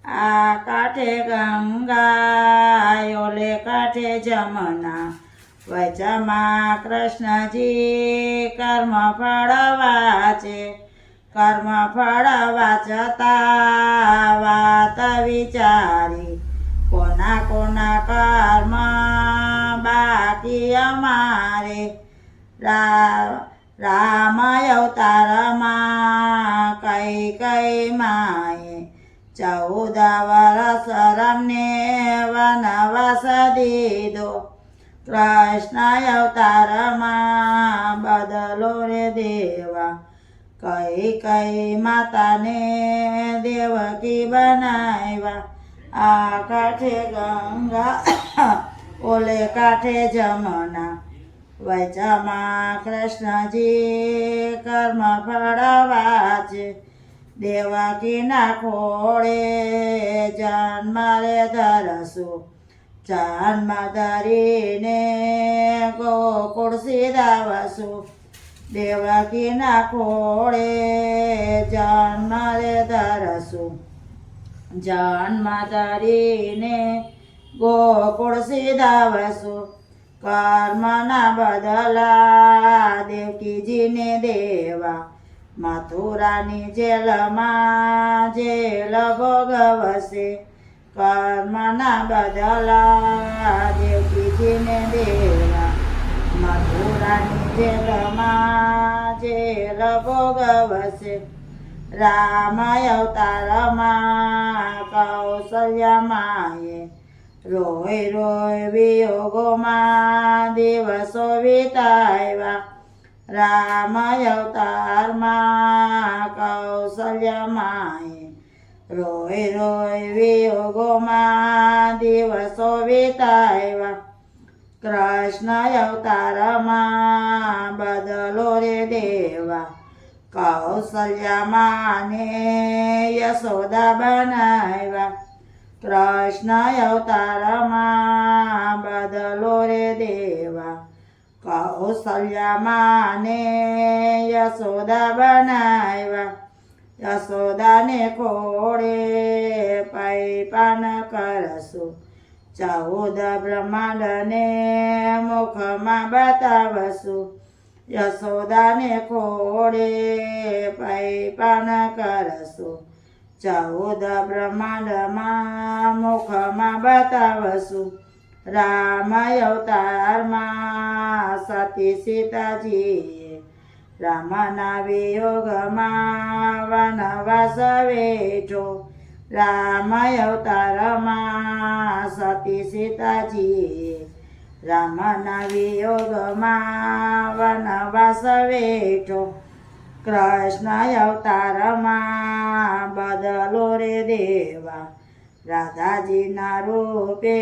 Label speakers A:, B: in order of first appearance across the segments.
A: આ કાંઠે ગંગા ઓલે કાંઠે જમના વચમાં કૃષ્ણજી કર્મ ફળ વાંચે કર્મ ફળ વાંચતા વાત વિચારી કોના કોના કર્મ બાકી અમારે રામ અવતારમાં કઈ કઈ માએ 14 વર્ષ રમને વનવાસ દીધો કૃષ્ણ અવતારમાં બદલો રે દેવા કઈ કઈ માતાને દેવકી બનાવ્યા આ કાંઠે ગંગા ઓલે કાંઠે જમના વચમાં કૃષ્ણજી કર્મ ફળ વાંચે દેવકીના ખોળે જન્મ રે ધરશું જન્મ ધરીને ગોકુળ સીધાવશું દેવકીના ખોળે જન્મ રે ધરશું જન્મ ધરીને ગોકુળ સીધાવશું કર્મના બદલા દેવકીજીને દેવા મથુરાની જેલમાં જેલ ભોગવશે કર્મના બદલા દેવકીજીને દેવા મથુરાની જેલમાં જેલ ભોગવશે રામ અવતારમાં કૌશલ્યા માએ રોય રોય વિયોગોમાં દિવસો વિતાવ્યા રામ અવતારમાં કૌશલ્યા માએ રોય રોય વિયોગોમાં દિવસો વિતાવ્યા કૃષ્ણ અવતારમાં બદલો રે દેવા કૌશલ્યા માને યશોદા બનાવ્યા કૃષ્ણ અવતારમાં બદલો રે દેવા કૌશલ્યા માને યશોદા બનાવ્યા યશોદાને ખોળે પાન કરશું 14 બ્રહ્માંડને મુખમાં બતાવશું યશોદાને ખોળે પાન કરશું 14 બ્રહ્માંડમાં મુખમાં બતાવશું રામ અવતારમાં સતી સીતાજીએ રામના વિયોગમાં વનવાસ વેઠો રામ અવતારમાં સતી સીતાજીએ રામના વિયોગમાં વનવાસ વેઠો કૃષ્ણ અવતારમાં બદલો રે દેવા રાધાજીના રૂપે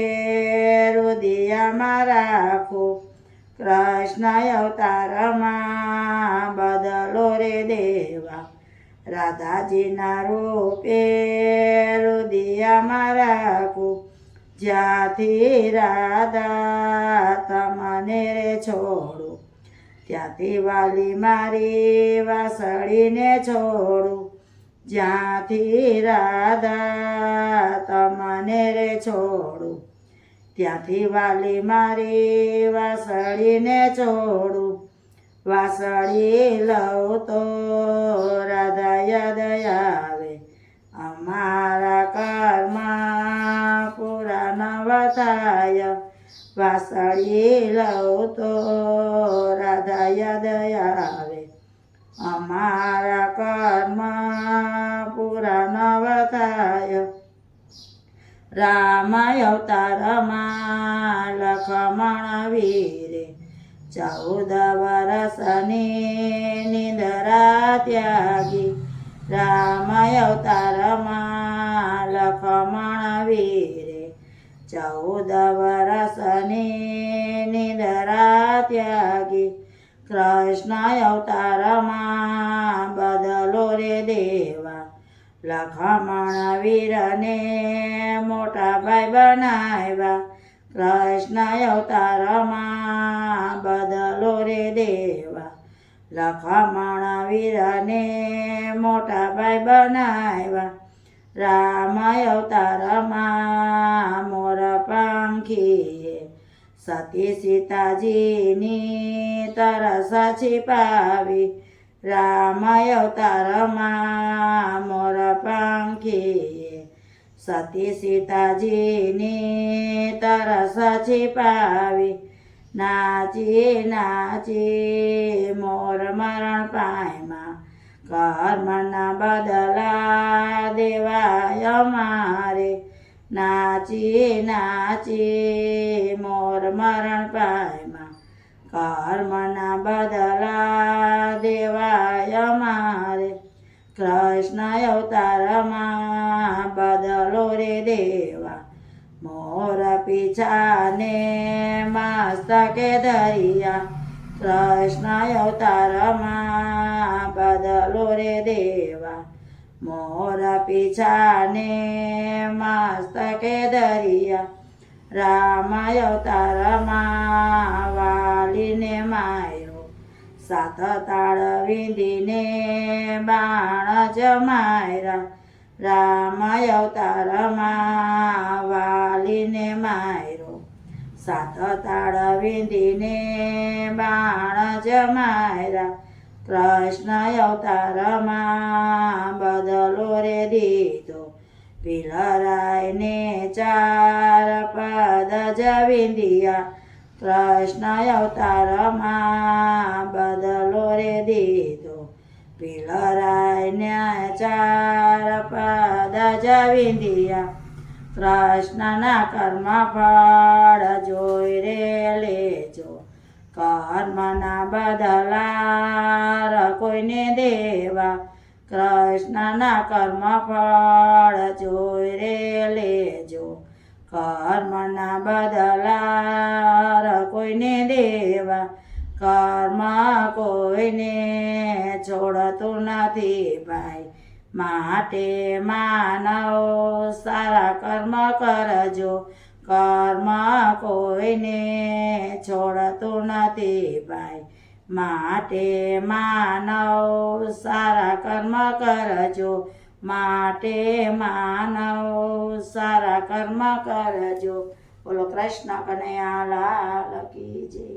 A: રુદિયામાં રાખો કૃષ્ણ અવતારમાં બદલો રે દેવા રાધાજીના રૂપે રુદિયામાં રાખો જ્યાંથી રાધા તમને રે છોડું ત્યાંથી વાલી મારી વાસળીને છોડું જ્યાંથી રાધા તમને રે છોડું ત્યાંથી વાલી મારી વાસળીને છોડું વાસળી લઉં તો રાધા યાદ આવે અમારા કર્મ પૂરા નવા થાય વાસળી લઉં તો રાધા યાદ આવે અમારા કર્મ પૂરા નવ થાય રામ અવતારમાં લખમણ વીરે 14 વર્ષની નિંદરા ત્યાગી રામ અવતારમાં લખમણ વીરે 14 વર્ષની નિંદરા ત્યાગી કૃષ્ણ અવતારમાં બદલો રે દેવા લખમણ વીરને મોટા ભાઈ બનાવ્યા કૃષ્ણ અવતારમાં બદલો રે દેવા લખમણ વીરને મોટા ભાઈ બનાવ્યા રામ અવતારમાં મોર પંખીએ સતી સીતાજીની તરસ छिपाવી રામ અવતારમાં મોર પંખીએ સતી સીતાજીની તરસ छिपाવી નાચી નાચી મોર મરણ પામ્યા કર્મના બદલા દેવાય મારે નાચી નાચી મોર મરણ પામ્યા કર્મના બદલા દેવાય મારે કૃષ્ણ અવતારમાં બદલો રે દેવા મોર પીછાને મસ્તકે ધરિયા કૃષ્ણ અવતારમાં બદલો રે દેવા મોર પીછાને મસ્તકે ધરિયા રામ અવતારમાં વાલીને માર્યો સાત તાળ વિંધીને બાણ જમાયરા રામ અવતારમાં વાલીને માર્યો સાત તાળ વિંધીને બાણ જમાયરા કૃષ્ણ અવતારમાં બદલો રે દીધો પિલરાયને ચાર પદ જ વિંધ્યા કૃષ્ણ અવતારમાં બદલો રે દીધો પિલરાયને ચાર પદ જ વિંધ્યા કૃષ્ણના કર્મ ફળ જોઈ રે લેજો કર્મના બદલા કોઈને દેવા કૃષ્ણના કર્મ ફળ જોઈ રે લેજો કર્મના બદલા કોઈને દેવા કર્મ કોઈને છોડતું નથી ભાઈ માટે માનવ સારા કર્મ કરજો કર્મ કોઈને છોડતું નથી ભાઈ માટે માનવ સારા કર્મ કરજો માટે માનવ સારા કર્મ કરજો બોલો કૃષ્ણ કનૈયા લાલ કી જય।